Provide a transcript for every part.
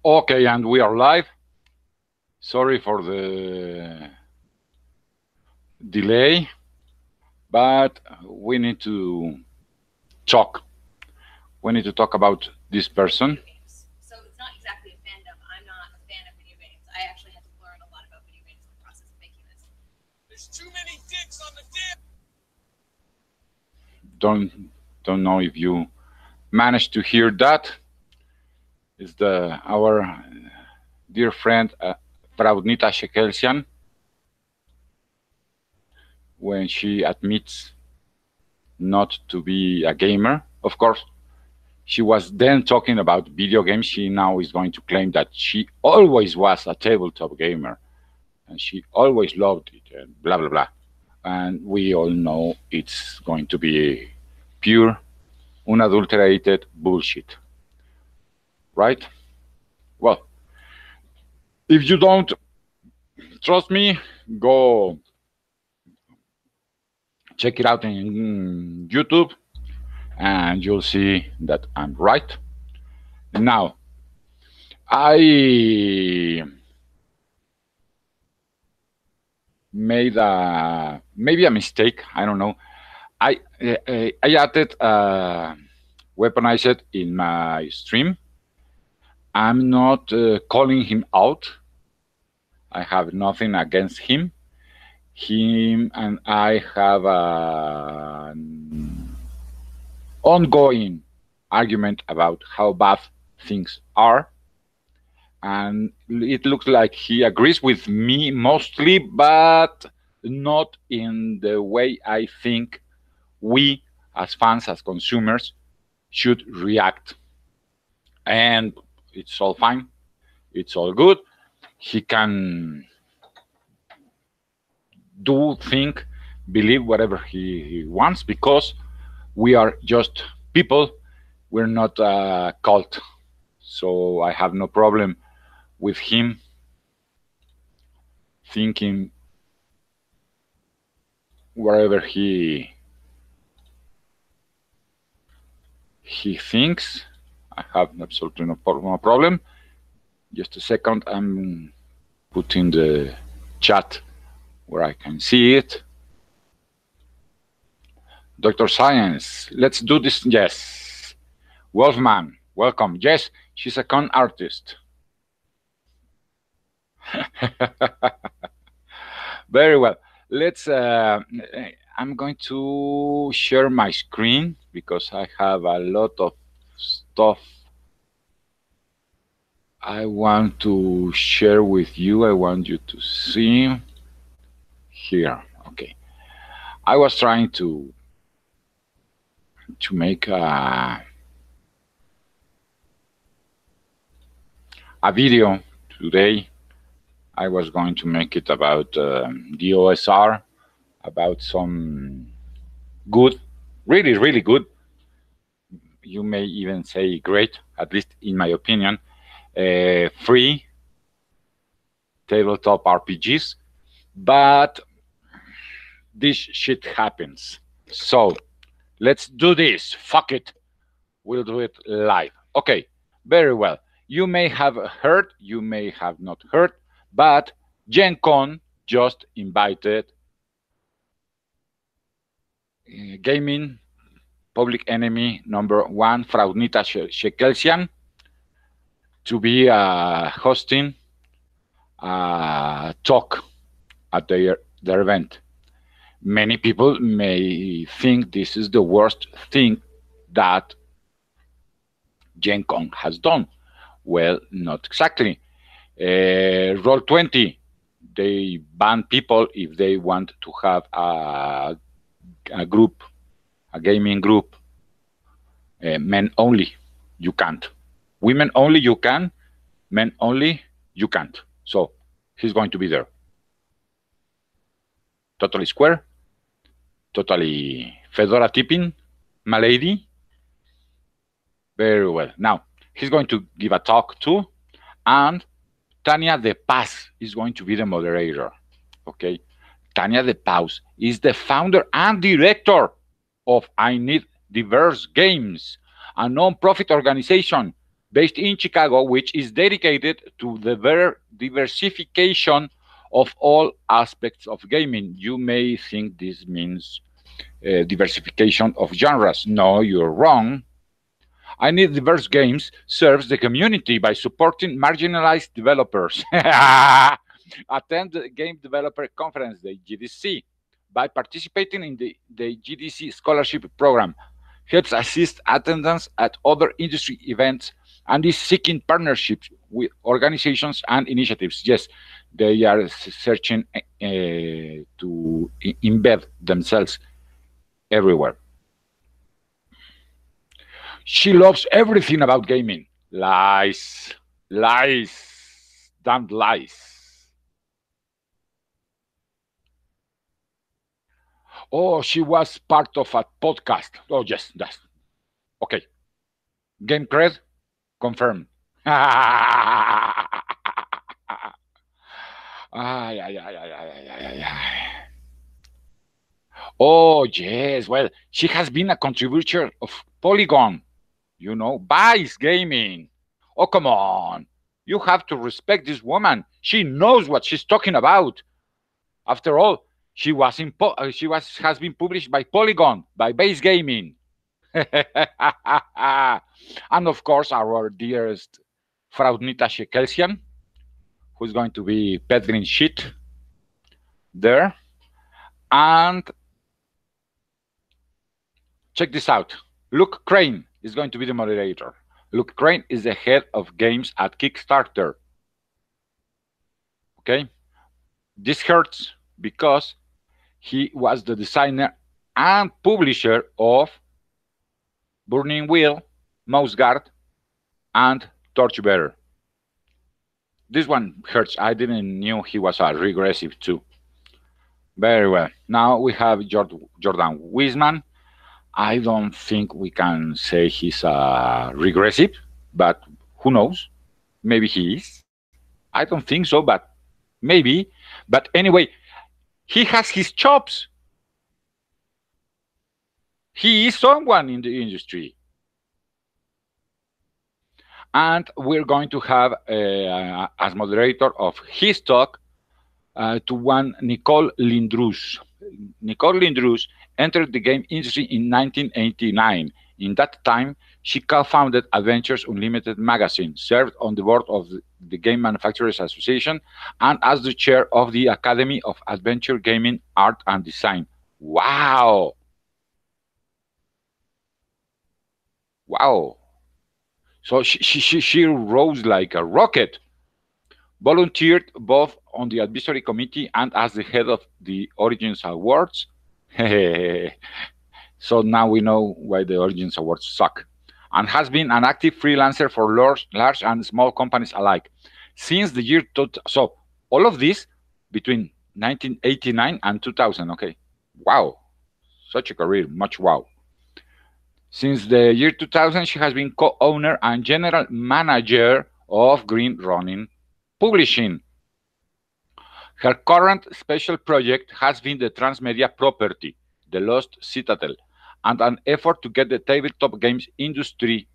Okay, and we are live. Sorry for the delay, but we need to talk. We need to talk about this person. So it's not exactly a fandom. I'm not a fan of video games. I actually had to learn a lot about video games in the process of making this. There's too many dicks on the dick. Don't know if you managed to hear that. It's our dear friend Praudnita Shekelsian when she admits not to be a gamer. Of course, she was then talking about video games. She now is going to claim that she always was a tabletop gamer and she always loved it and blah, blah, blah. And we all know it's going to be pure, unadulterated bullshit. Right? Well, if you don't trust me, go check it out in YouTube and you'll see that I'm right. Now, I made maybe a mistake. I don't know. I added weaponized in my stream. I'm not calling him out. I have nothing against him. Him and I have an ongoing argument about how bad things are. And it looks like he agrees with me mostly, but not in the way I think we, as fans, as consumers, should react. And it's all fine. It's all good. He can do, think, believe whatever he wants because we are just people. We're not a cult. So I have no problem with him thinking whatever he thinks. I have absolutely no problem. Just a second, I'm putting the chat where I can see it. Dr. Science, let's do this. Yes. Wolfman, welcome. Yes, she's a con artist. Very well. Let's. I'm going to share my screen because I have a lot of stuff I want to share with you. I want you to see here. Okay. I was trying to make a video today. I was going to make it about the OSR, about some good, really, really good, you may even say great, at least in my opinion, free tabletop RPGs, but this shit happens. So let's do this. Fuck it. We'll do it live. Okay, very well. You may have heard, you may have not heard, but GenCon just invited gaming public enemy number one, Praudnita Shekelsian, to be hosting a talk at their event. Many people may think this is the worst thing that GenCon has done. Well, not exactly. Roll20, they ban people if they want to have a group, a gaming group. Men only, you can't. Women only, you can. Men only, you can't. So he's going to be there. Totally square, totally fedora tipping, malady. Very well. Now, he's going to give a talk too, and Tania De Paz is going to be the moderator. Okay? Tania De Paz is the founder and director of I Need Diverse Games, a non-profit organization based in Chicago, which is dedicated to the diversification of all aspects of gaming. You may think this means diversification of genres. No, you're wrong. I Need Diverse Games serves the community by supporting marginalized developers. Attend the Game Developer Conference, the GDC, by participating in the GDC Scholarship Program. Helps assist attendance at other industry events and is seeking partnerships with organizations and initiatives. Yes, they are searching to embed themselves everywhere. She loves everything about gaming. Lies. Lies. Damn lies. Oh, she was part of a podcast. Oh, yes, that's okay. Game cred confirmed. Ay, ay, ay, ay, ay, ay, ay, ay. Oh, yes. Well, she has been a contributor of Polygon, Vice Gaming. Oh, come on. You have to respect this woman. She knows what she's talking about. After all, she has been published by Polygon, by Base Gaming. And of course, our dearest Fraudnita Shekelsian, who's going to be peddling shit there. And check this out. Luke Crane is going to be the moderator. Luke Crane is the head of games at Kickstarter. Okay? This hurts because he was the designer and publisher of Burning Wheel, Mouse Guard, and Torchbearer. This one hurts. I didn't know he was a regressive too. Very well. Now we have Jordan Wiseman. I don't think we can say he's regressive, but who knows? Maybe he is. I don't think so, but maybe. But anyway, he has his chops. He is someone in the industry. And we're going to have, as moderator of his talk, to one Nicole Lindroos. Nicole Lindroos entered the game industry in 1989. In that time, she co-founded Adventures Unlimited magazine, served on the board of the Game Manufacturers Association, and as the chair of the Academy of Adventure Gaming Art and Design. Wow! Wow! So she rose like a rocket. Volunteered both on the advisory committee and as the head of the Origins Awards. So now we know why the Origins Awards suck. And has been an active freelancer for large and small companies alike. Since the year, so all of this between 1989 and 2000, okay. Wow, such a career, much wow. Since the year 2000, she has been co-owner and general manager of Green Ronin Publishing. Her current special project has been the transmedia property, The Lost Citadel, and an effort to get the tabletop games industry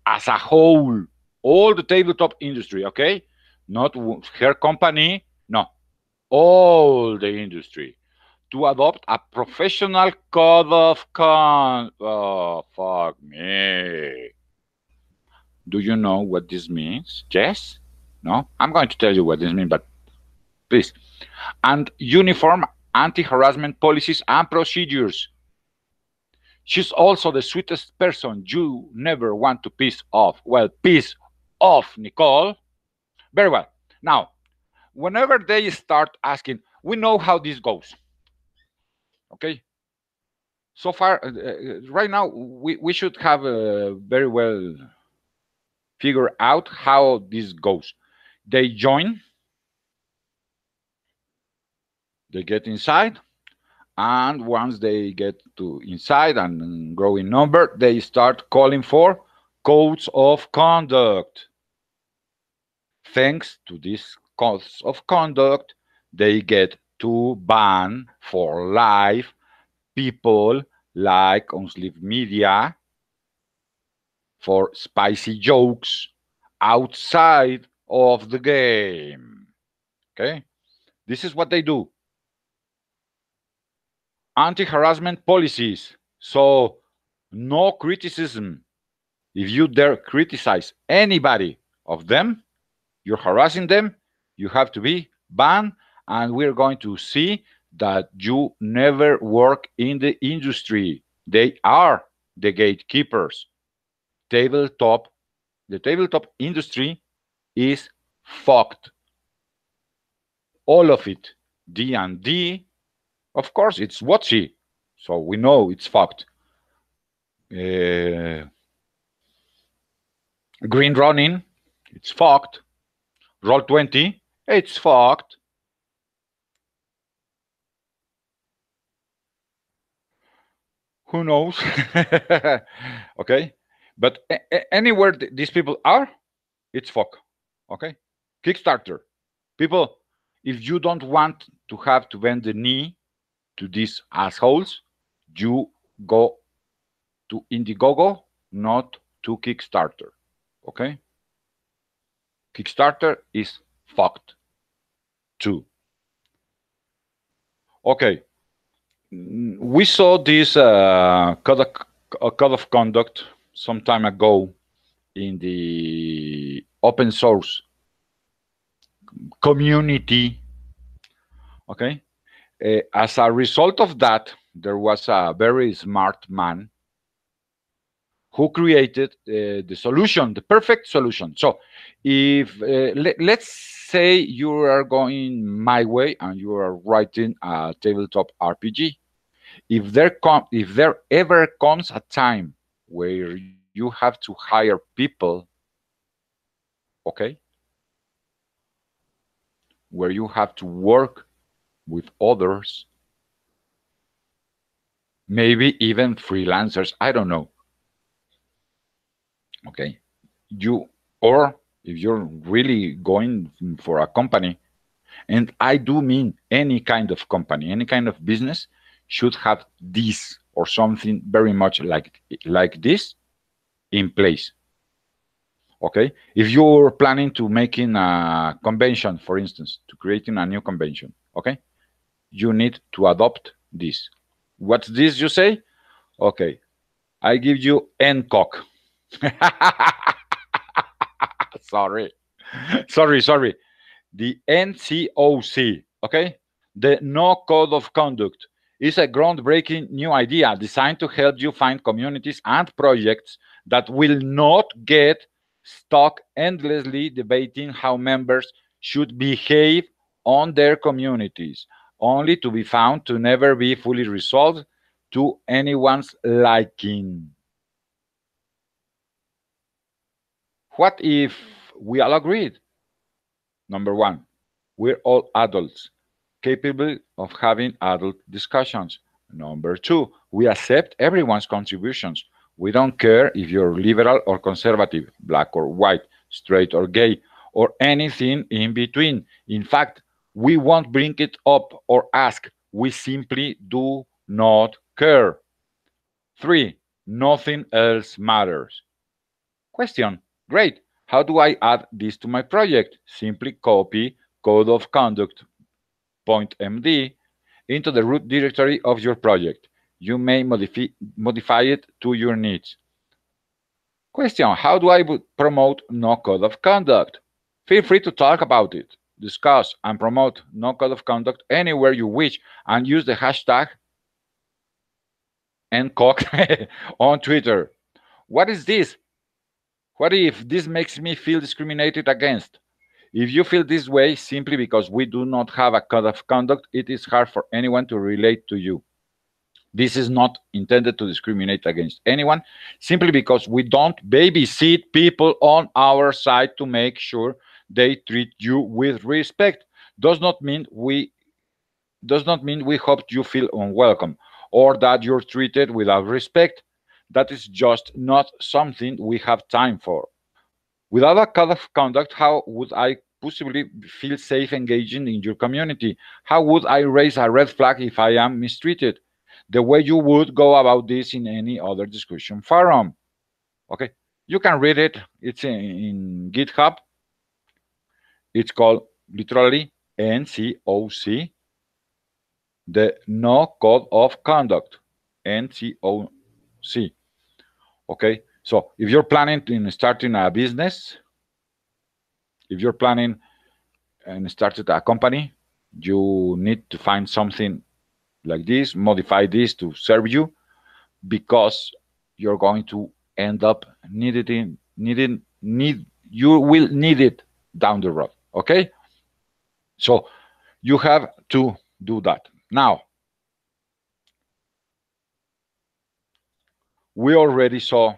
as a whole, all the tabletop industry, okay? Not her company, no, all the industry, to adopt a professional code of conduct. Oh, fuck me. Do you know what this means? Yes? No? I'm going to tell you what this means, but please. And uniform anti-harassment policies and procedures. She's also the sweetest person you never want to piss off. Well, piss off, Nicole. Very well. Now, whenever they start asking, we know how this goes. Okay? So far, right now, we should have very well figure out how this goes. They join, they get inside, and once they get to inside and grow in number, they start calling for codes of conduct. Thanks to these codes of conduct, they get to ban for life people like On Sleep Media for spicy jokes outside of the game. Okay? This is what they do. Anti-harassment policies. So, no criticism. If you dare criticize anybody of them, you're harassing them, you have to be banned, and we're going to see that you never work in the industry. They are the gatekeepers. The tabletop industry is fucked. All of it. D&D, of course, it's WotC, so we know it's fucked. Green running, it's fucked. Roll20, it's fucked. Who knows? Okay, but anywhere these people are, it's fuck. Okay, Kickstarter. People, if you don't want to have to bend the knee to these assholes, you go to Indiegogo, not to Kickstarter. Okay? Kickstarter is fucked too. Okay. We saw this code of conduct some time ago in the open source community. Okay? As a result of that, there was a very smart man who created the solution, the perfect solution. So if, let's say you are going my way and you are writing a tabletop RPG, if there ever comes a time where you have to hire people, okay, where you have to work with others, maybe even freelancers, I don't know. Okay, or if you're really going for a company, and I do mean any kind of company, any kind of business should have this or something very much like this in place. Okay, if you're planning to making a convention, for instance, to creating a new convention, okay, you need to adopt this. What's this you say? Okay, I give you NCOC. sorry. The NCOC, okay? The No Code of Conduct is a groundbreaking new idea designed to help you find communities and projects that will not get stuck endlessly debating how members should behave on their communities, only to be found to never be fully resolved to anyone's liking. What if we all agreed? Number one, we're all adults, capable of having adult discussions. Number two, we accept everyone's contributions. We don't care if you're liberal or conservative, black or white, straight or gay, or anything in between. In fact, we won't bring it up or ask. We simply do not care. Three, nothing else matters. Question, great. How do I add this to my project? Simply copy code of conduct.md into the root directory of your project. You may modify it to your needs. Question, how do I promote no code of conduct? Feel free to talk about it, discuss, and promote no code of conduct anywhere you wish, and use the hashtag NCOC on Twitter. What is this? What if this makes me feel discriminated against? If you feel this way simply because we do not have a code of conduct, it is hard for anyone to relate to you. This is not intended to discriminate against anyone, simply because we don't babysit people on our side to make sure they treat you with respect. Does not mean we hope you feel unwelcome or that you're treated without respect. That is just not something we have time for. Without a code of conduct, how would I possibly feel safe engaging in your community? How would I raise a red flag if I am mistreated? The way you would go about this in any other discussion forum. Okay, You can read it. It's in GitHub. It's called literally NCOC, the No Code of Conduct, NCOC. Okay, so if you're planning in starting a business, if you're planning and started a company, you need to find something like this, modify this to serve you, because you're going to end up you will need it down the road. Okay, so you have to do that. Now, we already saw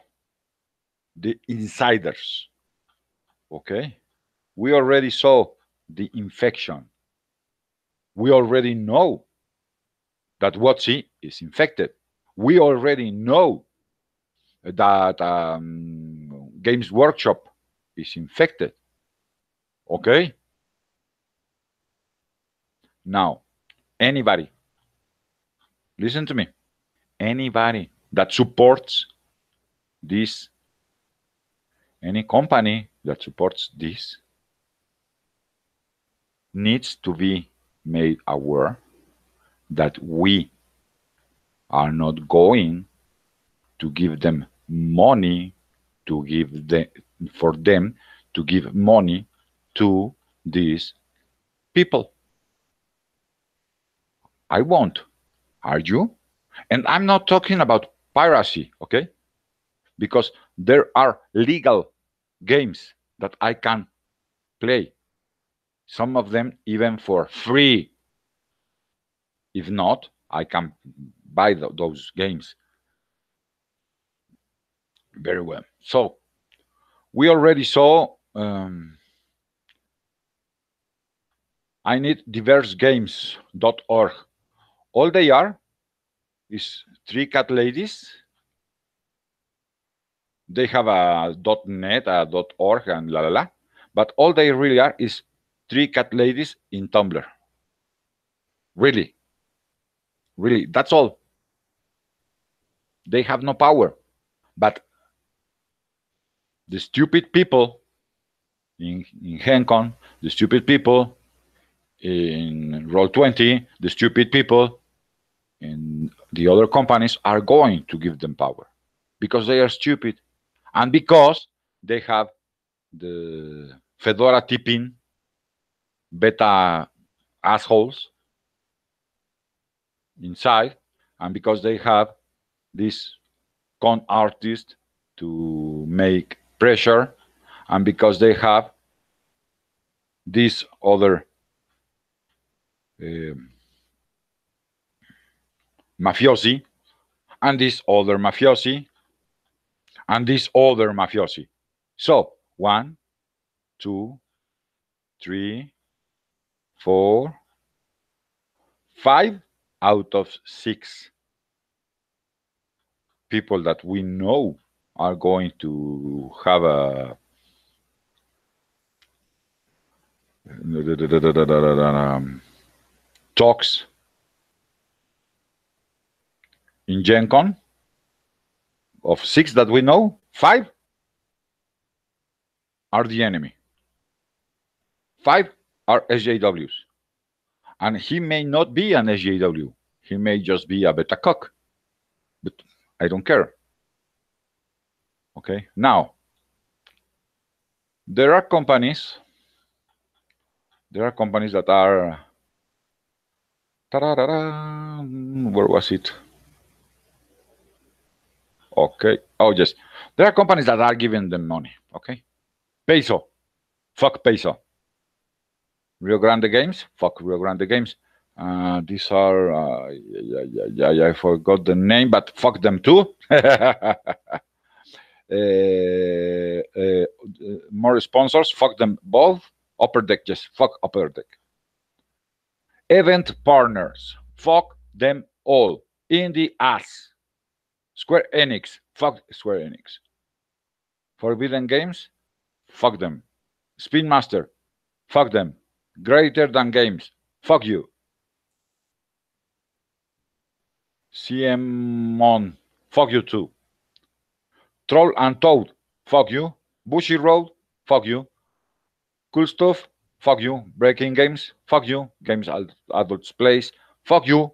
the insiders. Okay, we already saw the infection. We already know that WotC is infected. We already know that Games Workshop is infected. Okay? Now, anybody, listen to me, anybody that supports this, any company that supports this, needs to be made aware that we are not going to give them money for them to give money to these people. I won't. Are you? And I'm not talking about piracy, okay? Because there are legal games that I can play. Some of them even for free. If not, I can buy those games. Very well. So we already saw I need diversegames.org. All they are is 3 cat ladies. They have a .net, a .org, and la la la. But all they really are is 3 cat ladies in Tumblr. Really. Really. That's all. They have no power. But the stupid people in GenCon, the stupid people in Roll20, the stupid people in the other companies are going to give them power because they are stupid and because they have the Fedora tipping beta assholes inside, and because they have this con artist to make pressure, and because they have this other mafiosi, and this other mafiosi, and this other mafiosi. So 1, 2, 3, 4, 5 out of 6 people that we know are going to have a talks in GenCon. Of 6 that we know, 5 are the enemy. 5 are SJWs. And he may not be an SJW. He may just be a beta cock. But I don't care. Okay, now, there are companies that are, where was it? Okay, oh yes, there are companies that are giving them money. Okay, Peso, fuck Peso. Rio Grande Games, fuck Rio Grande Games. These are, I forgot the name, but fuck them too. More sponsors, fuck them both. Upper Deck, just fuck Upper Deck. Event partners, fuck them all in the ass. Square Enix, fuck Square Enix. Forbidden Games, fuck them. Spin Master, fuck them. Greater Than Games, fuck you. CM Mon, fuck you too. Troll and Toad, fuck you. Bushy Road, fuck you. Cool Stuff, fuck you. Breaking Games, fuck you. Games Adults Place, fuck you.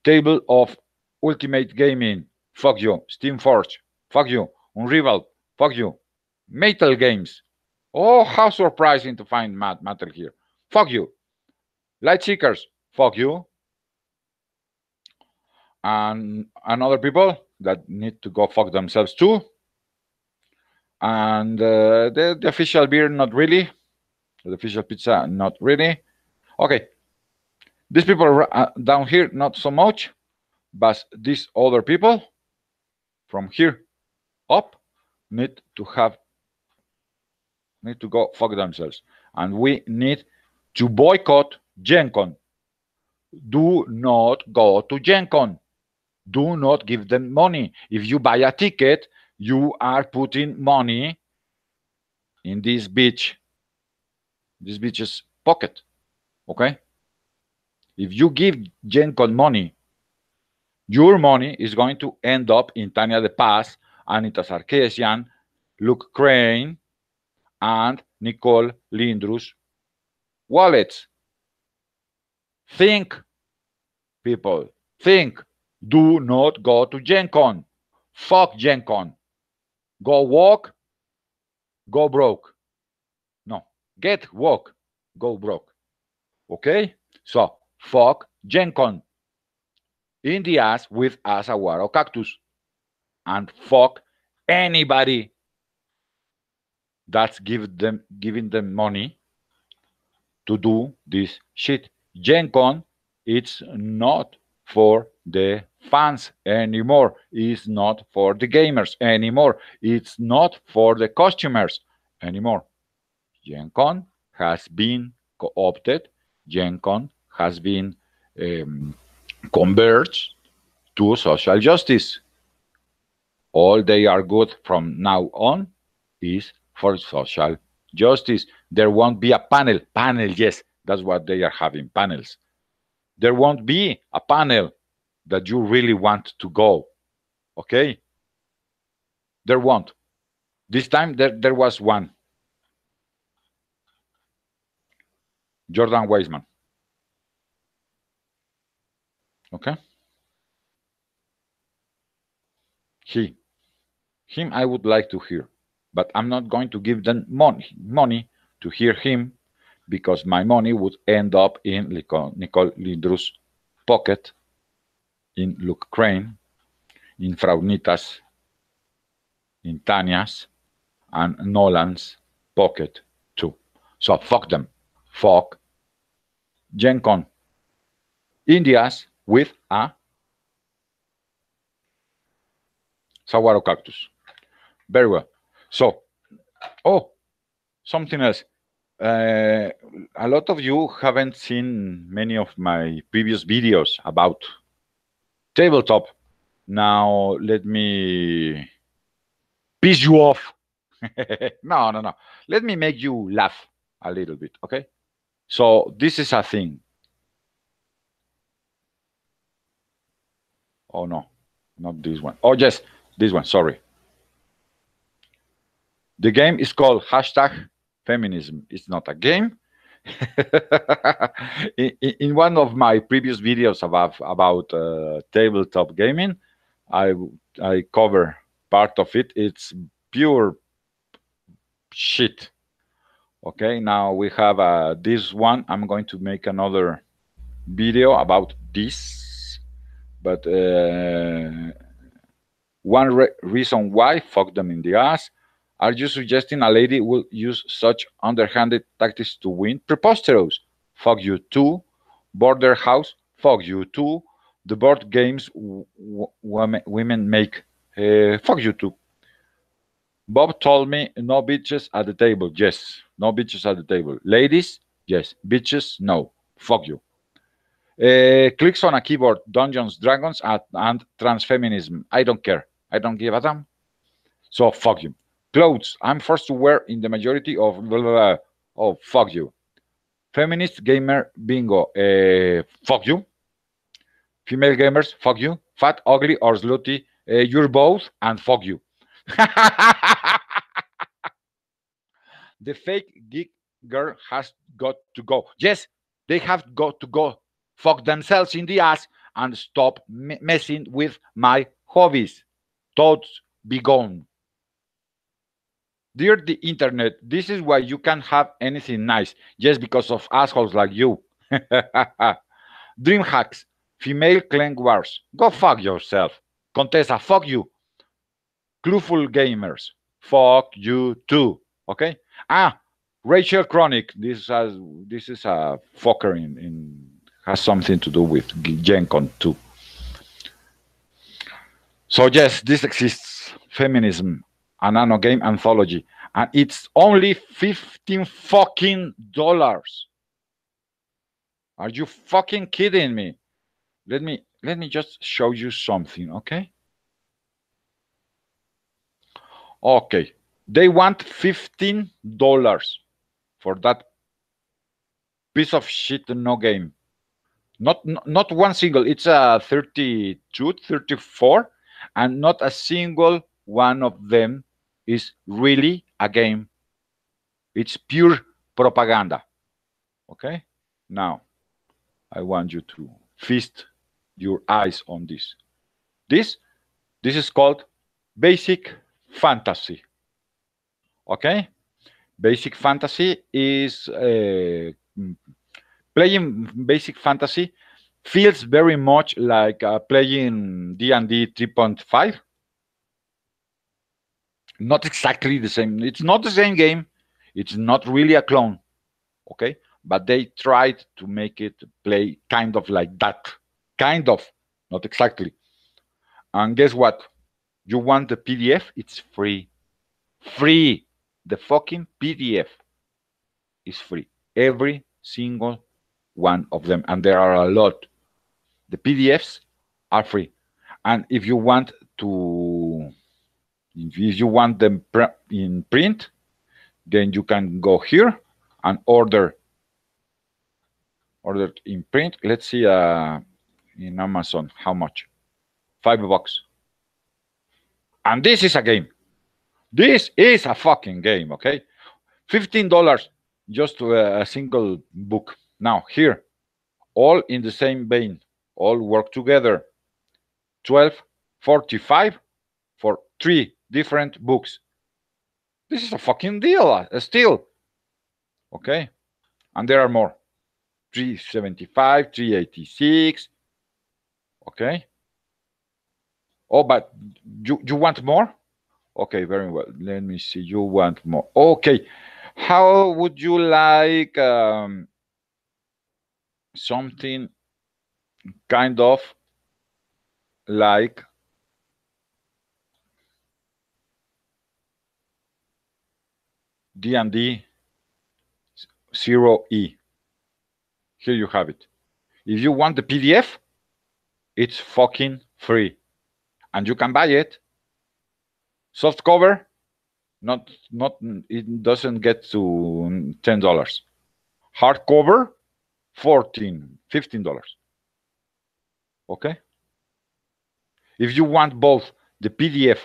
Table of Ultimate Gaming, fuck you. Steam Forge, fuck you. Unrival, fuck you. Metal Games, oh, how surprising to find Metal here, fuck you. Light Seekers, fuck you. And other people that need to go fuck themselves too. And the official beer, not really. The official pizza, not really. Okay, these people down here, not so much, but these other people from here up need to go fuck themselves, and we need to boycott GenCon. Do not go to GenCon. Do not give them money. If you buy a ticket, you are putting money in this bitch's pocket. Okay? If you give GenCon money, your money is going to end up in Tanya De Paz, Anita Sarkeesian, Luke Crane, and Nicole Lindrus wallets. Think, people. Think. Do not go to GenCon. Fuck GenCon. Go walk, go broke. No, get woke, go broke. Okay? So, fuck GenCon. In the ass with a saguaro cactus. And fuck anybody that's giving them money to do this shit. GenCon, it's not for the fans anymore. It's not for the gamers anymore. It's not for the customers anymore. GenCon has been co-opted. GenCon has been converged to social justice. All they are good from now on is for social justice. There won't be a panel. Panel, yes, that's what they are having, panels. There won't be a panel that you really want to go. Okay? There won't. This time there was one. Jordan Weisman. Okay? Him I would like to hear, but I'm not going to give them money to hear him, because my money would end up in Nicole Lindrus' pocket, in Luke Crane, in Fraunitas, in Tanya's, and Nolan's pocket too. So fuck them. Fuck GenCon. India's with a saguaro cactus. Very well. So, something else. A lot of you haven't seen many of my previous videos about tabletop. Now, let me piss you off. No. Let me make you laugh a little bit, okay? So, this is a thing. Oh, no, not this one. Oh, yes, this one, sorry. The game is called #Feminism. It's not a game. In one of my previous videos about tabletop gaming, I cover part of it. It's pure shit. Okay, now we have this one. I'm going to make another video about this, but one reason why, fuck them in the ass. Are you suggesting a lady will use such underhanded tactics to win? Preposterous. Fuck you too. Border House. Fuck you too. The board games women make. Fuck you too. Bob told me no bitches at the table. Yes, no bitches at the table. Ladies, yes. Bitches, no. Fuck you. Clicks on a keyboard. Dungeons, Dragons, and transfeminism. I don't care. I don't give a damn. So fuck you. Clothes. I'm forced to wear in the majority of blah, blah, blah. Oh, fuck you. Feminist gamer bingo. Fuck you. Female gamers, fuck you. Fat, ugly, or slutty. You're both, and fuck you. The fake geek girl has got to go. Yes, they have got to go fuck themselves in the ass and stop messing with my hobbies. Thoughts be gone. Dear the internet, this is why you can't have anything nice just because of assholes like you. Dream hacks, female clan wars. Go fuck yourself. Contessa, fuck you. Clueful gamers, fuck you too. Okay? Ah, Rachel Chronic. This is a fucker in has something to do with GenCon too. So yes, this exists. Feminism, a nano game anthology, and it's only $15 fucking. Are you fucking kidding me? Let me just show you something, okay? Okay, they want $15 for that piece of shit no game. Not one single. It's a 32, 34, and not a single one of them is really a game. It's pure propaganda. Okay? Now, I want you to feast your eyes on this. This this is called basic fantasy. Okay? Basic fantasy is playing basic fantasy feels very much like playing D&D 3.5. Not exactly the same. It's not the same game. It's not really a clone. Okay? But they tried to make it play kind of like that. Kind of. Not exactly. And guess what? You want the PDF? It's free. Free. The fucking PDF is free. Every single one of them. And there are a lot. The PDFs are free. And if you want them in print, then you can go here and order in print. Let's see in Amazon how much. $5. And this is a game. This is a fucking game, okay? $15 just to a single book. Now here, all in the same vein, all work together. $12.45 for 3 different books. This is a fucking deal, a steal. Okay? And there are more. $3.75, $3.86. Okay? Oh, but you want more? Okay, very well. Let me see. You want more. Okay. How would you like something kind of like D&D 0E? Here you have it. If you want the PDF, it's fucking free. And you can buy it. Soft cover, not it doesn't get to $10. Hardcover, $15. Okay? If you want both the PDF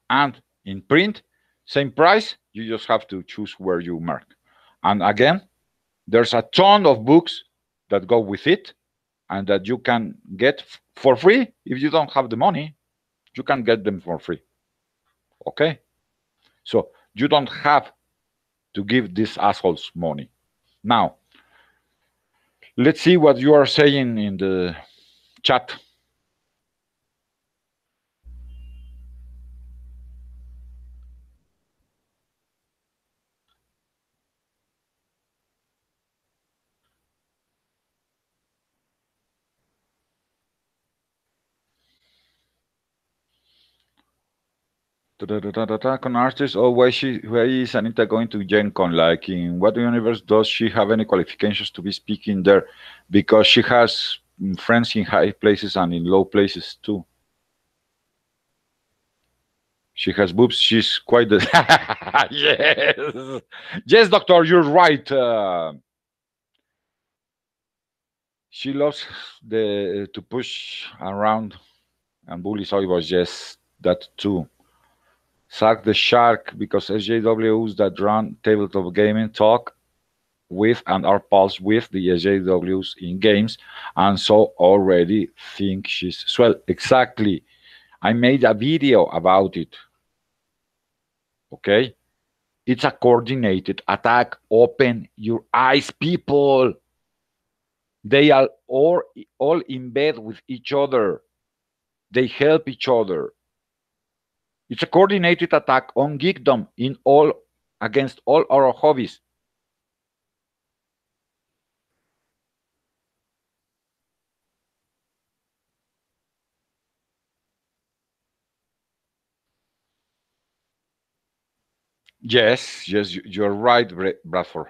and in print, same price, you just have to choose where you mark. And again, there's a ton of books that go with it and that you can get for free. If you don't have the money, you can get them for free. Okay? So you don't have to give these assholes money. Now, let's see what you are saying in the chat. Con artist, oh, why is Anita going to GenCon? Like, in what universe does she have any qualifications to be speaking there? Because she has friends in high places and in low places too. She has boobs. She's quite the yes, yes, doctor, you're right. She loves to push around and bully. So it was just that too. Sack the Shark, because SJWs that run tabletop gaming talk with and are pulsed with the SJWs in games, and so already think she's swell. Exactly. I made a video about it. Okay? It's a coordinated attack. Open your eyes, people. They are all in bed with each other. They help each other. It's a coordinated attack on geekdom in all against all our hobbies. Yes, yes, you're right, Bradford.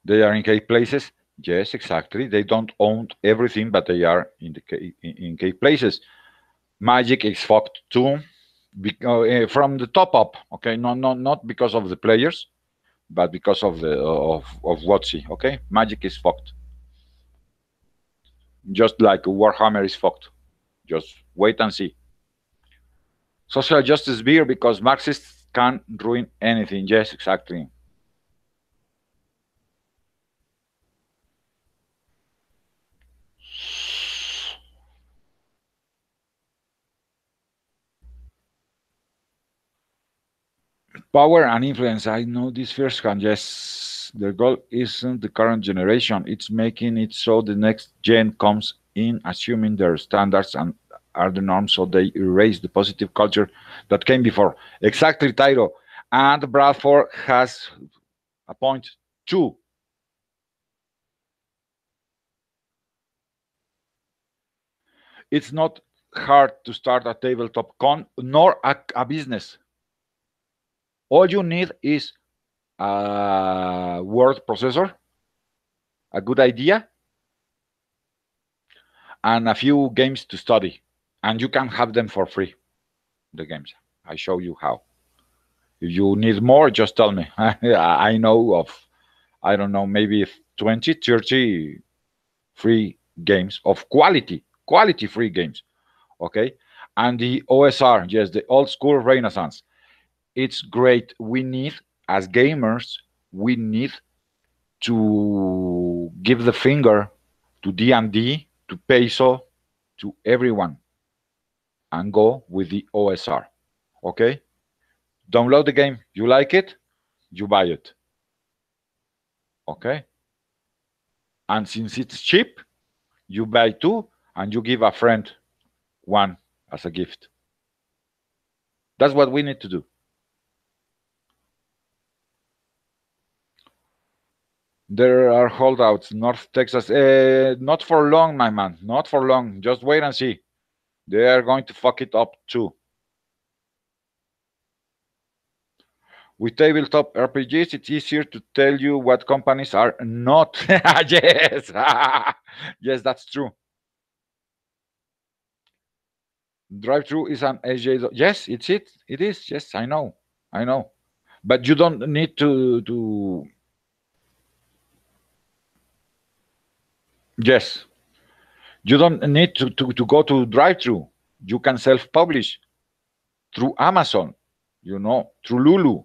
They are in key places. Yes, exactly. They don't own everything, but they are in key places. Magic is fucked too, from the top up. Okay, not because of the players, but because of the of WotC. Okay, Magic is fucked. Just like Warhammer is fucked. Just wait and see. Social justice beer, because Marxists can ruin anything. Yes, exactly. Power and influence. I know this firsthand. Yes, the goal isn't the current generation. It's making it so the next gen comes in assuming their standards and are the norm, so they erase the positive culture that came before. Exactly, Tyro. And Bradford has a point too. It's not hard to start a tabletop con nor a business. All you need is a word processor, a good idea, and a few games to study. And you can have them for free, the games. I show you how. If you need more, just tell me. I know of, I don't know, maybe 20, 30 free games of quality free games. Okay. And the OSR, yes, the old school Renaissance. It's great. We need, as gamers, we need to give the finger to D&D, to Peso, to everyone, and go with the OSR. Okay? Download the game. You like it? You buy it. Okay? And since it's cheap, you buy two and you give a friend one as a gift. That's what we need to do. There are holdouts, North Texas. Not for long, my man. Not for long. Just wait and see. They are going to fuck it up too. With tabletop RPGs, it's easier to tell you what companies are not. Yes, yes, that's true. Drive-through is an AJ. Yes, it's it. It is. Yes, I know. I know. But you don't need to. Yes, you don't need to go to drive-through. You can self-publish through Amazon. Through Lulu.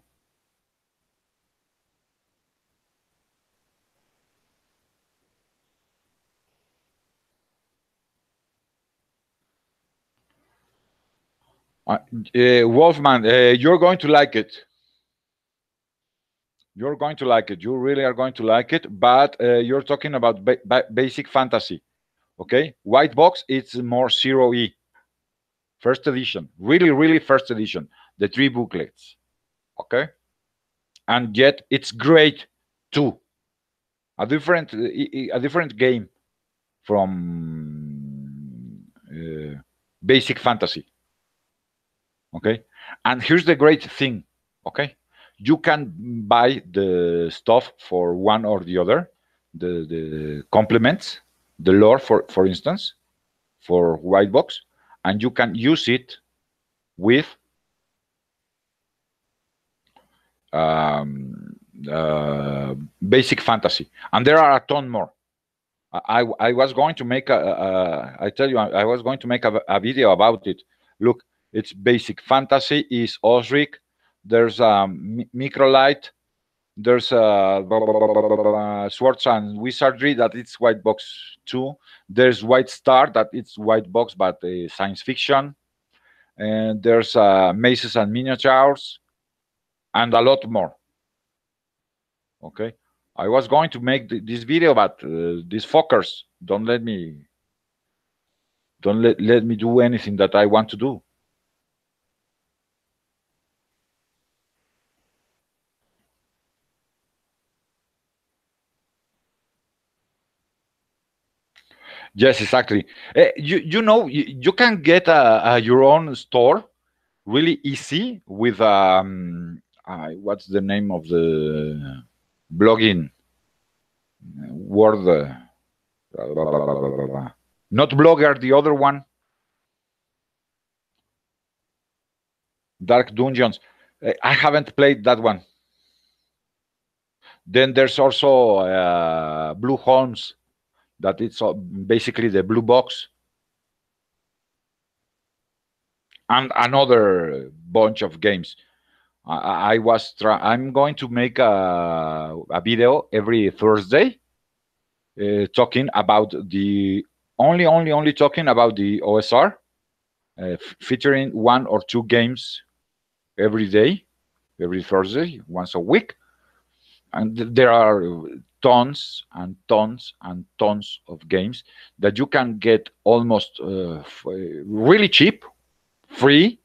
Wolfman, you're going to like it. You're going to like it. You really are going to like it. But you're talking about basic fantasy. Okay, white box. It's more 0E. First edition. Really, really first edition. The 3 booklets. Okay, and yet it's great too. A different game from basic fantasy. Okay, and here's the great thing. Okay, you can buy the stuff for one or the other, the complements, the lore, for instance, for white box, and you can use it with basic fantasy, and there are a ton more. I was going to make I tell you, I was going to make a video about it. Look, it's basic fantasy is Osric. There's Microlight. There's Swords and Wizardry that it's white box too. There's White Star that it's white box but science fiction. And there's Mazes and Miniatures and a lot more. Okay, I was going to make this video, but these fuckers don't let me do anything that I want to do. Yes, exactly. You can get your own store really easy with what's the name of the blogging word? Not Blogger, the other one, Dark Dungeons. I haven't played that one. Then there's also Blue Holmes, that it's basically the blue box, and another bunch of games. I'm going to make a video every Thursday talking about the only talking about the OSR, featuring one or two games every day, every Thursday, once a week. And there are tons and tons and tons of games that you can get almost really cheap, free,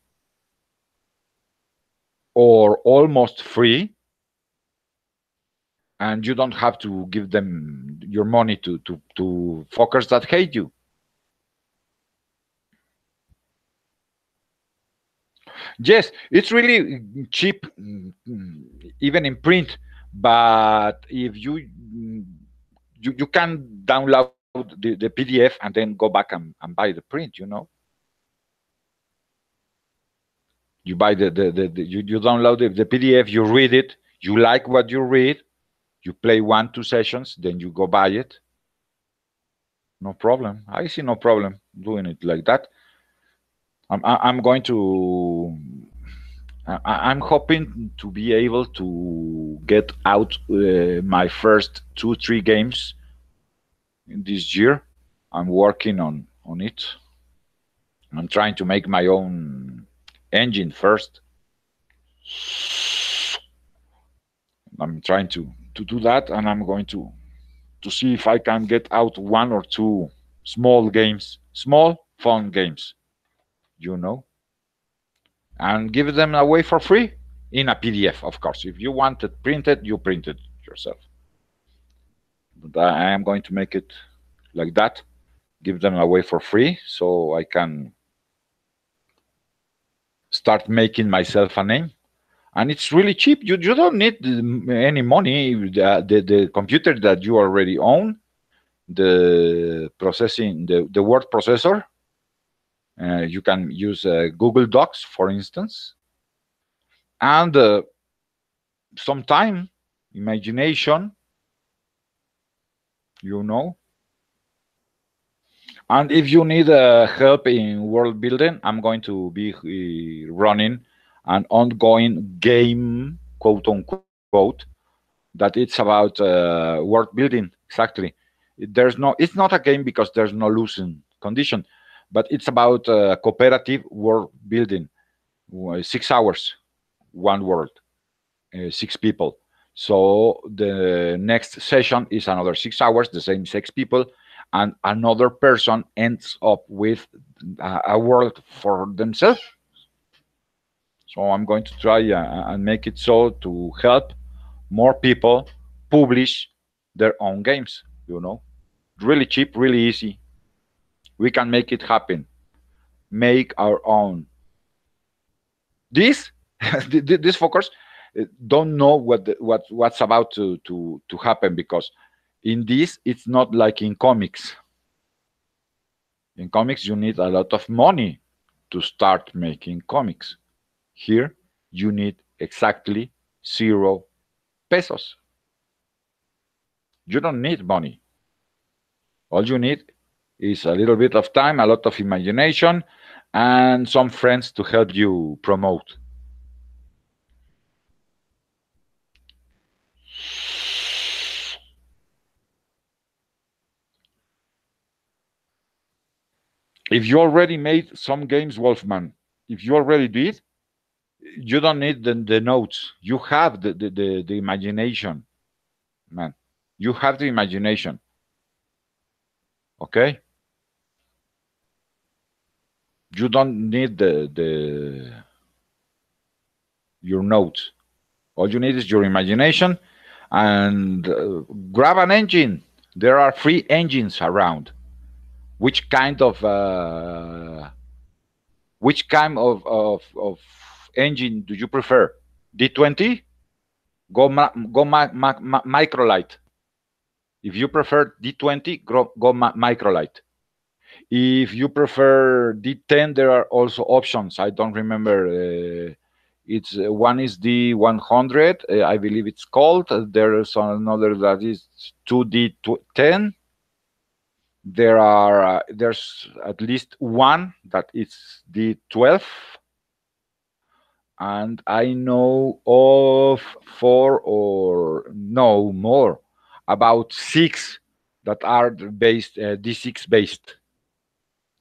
or almost free, and you don't have to give them your money to fuckers that hate you. Yes, it's really cheap, even in print. But if you can download the PDF and then go back and buy the print, you buy you download the PDF, you read it, you like what you read, you play 1-2 sessions, then you go buy it. No problem. I see no problem doing it like that. I'm going to. I'm hoping to be able to get out my first 2-3 games in this year. I'm working on it. I'm trying to make my own engine first. I'm trying to do that, and I'm going to see if I can get out 1 or 2 small games, small fun games, and give them away for free in a PDF, of course. If you want it printed, you print it yourself. But I am going to make it like that, give them away for free, so I can start making myself a name. And it's really cheap. You don't need any money. The computer that you already own, the processing, the word processor, you can use Google Docs, for instance, and some time, imagination, And if you need help in world building, I'm going to be running an ongoing game, quote unquote, that it's about world building. Exactly. It's not a game because there's no losing condition, but it's about cooperative world building. 6 hours, one world, 6 people. So the next session is another 6 hours, the same 6 people, and another person ends up with a world for themselves. So I'm going to try and make it so to help more people publish their own games, Really cheap, really easy. We can make it happen. Make our own. These fuckers don't know what's about to happen, because in this, it's not like in comics. In comics, you need a lot of money to start making comics. Here, you need exactly 0 pesos. You don't need money. All you need is a little bit of time, a lot of imagination, and some friends to help you promote. If you already made some games, Wolfman, if you already did, you don't need the notes. You have the imagination, man. You have the imagination. Okay? You don't need the your notes. All you need is your imagination and grab an engine. There are free engines around. Which kind of engine do you prefer? D20? Go microlight. If you prefer D20, go microlight. If you prefer D10, there are also options. I don't remember. It's one is D100, I believe it's called. There is another that is 2D10. There's at least one that is D12, and I know of four or no more, about six that are based D6 based.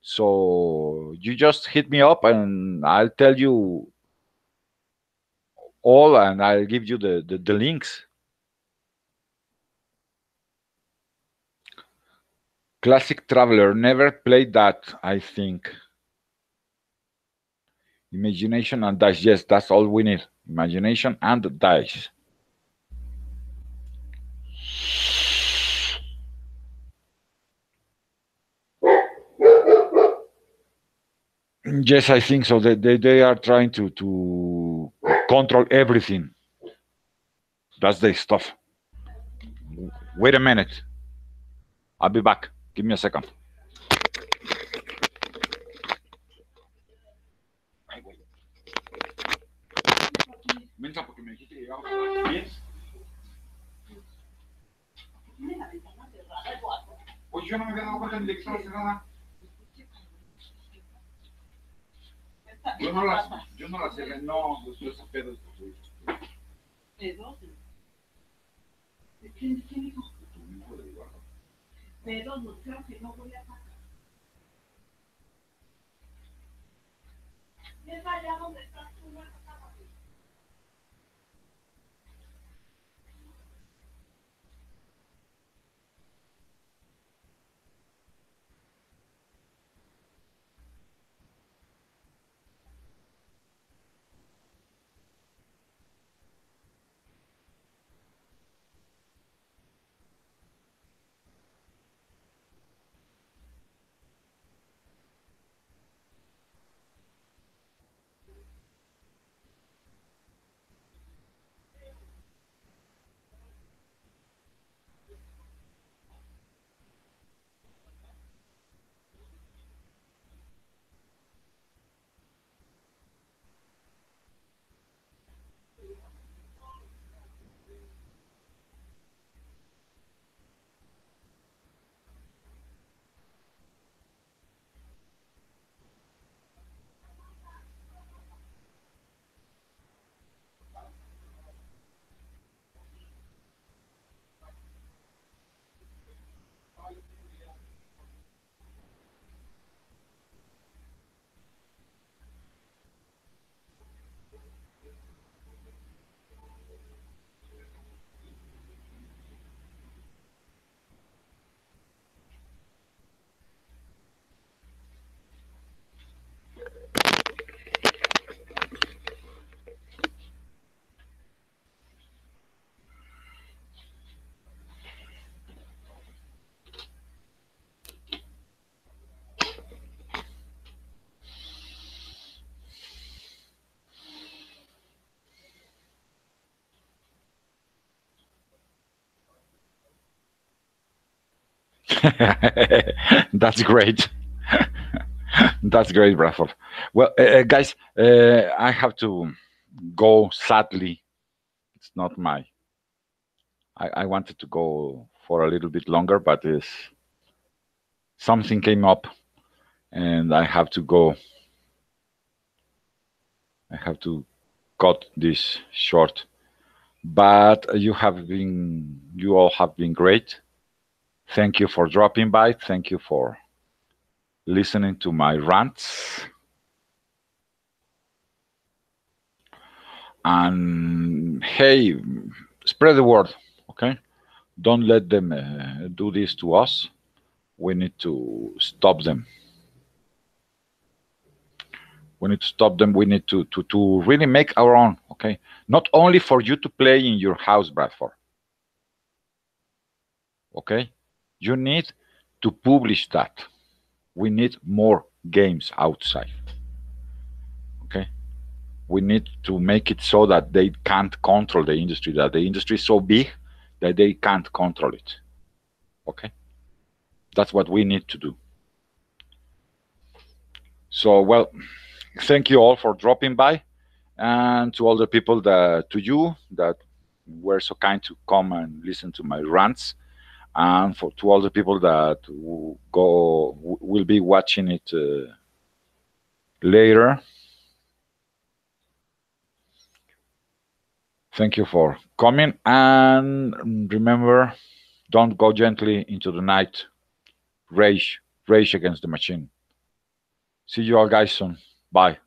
So you just hit me up and I'll tell you all, and I'll give you the links. Classic Traveler, never played that, I think. Imagination and dice. Yes, that's all we need. Imagination and dice. Yes, I think so. They are trying to control everything. That's the stuff. Wait a minute. I'll be back. Give me a second. Mensa, porque me dijiste que llegamos a las 10. Pues yo no me había dado cuenta ni de que estaba cerrada. Yo no las cerré, no, pues yo ese pedo. ¿Pedo? ¿Quién dijo? Tu hijo de Eduardo. Pero no creo que no voy a pasar. Es allá donde estás tú, no estás. That's great. That's great, Bradford. Well, guys, I have to go. Sadly, it's not my. I wanted to go for a little bit longer, but it's something came up and I have to go. I have to cut this short. But you all have been great. Thank you for dropping by. Thank you for listening to my rants. And hey, spread the word, okay? Don't let them do this to us. We need to stop them. We need to stop them. We need to really make our own, okay? Not only for you to play in your house, Bradford, okay? You need to publish that. We need more games outside, okay? We need to make it so that they can't control the industry, that the industry is so big that they can't control it, okay? That's what we need to do. So, well, thank you all for dropping by, and to all the people that were so kind to come and listen to my rants, and to all the people that will be watching it later. Thank you for coming, and remember, don't go gently into the night. Rage against the machine. See you all guys soon. Bye.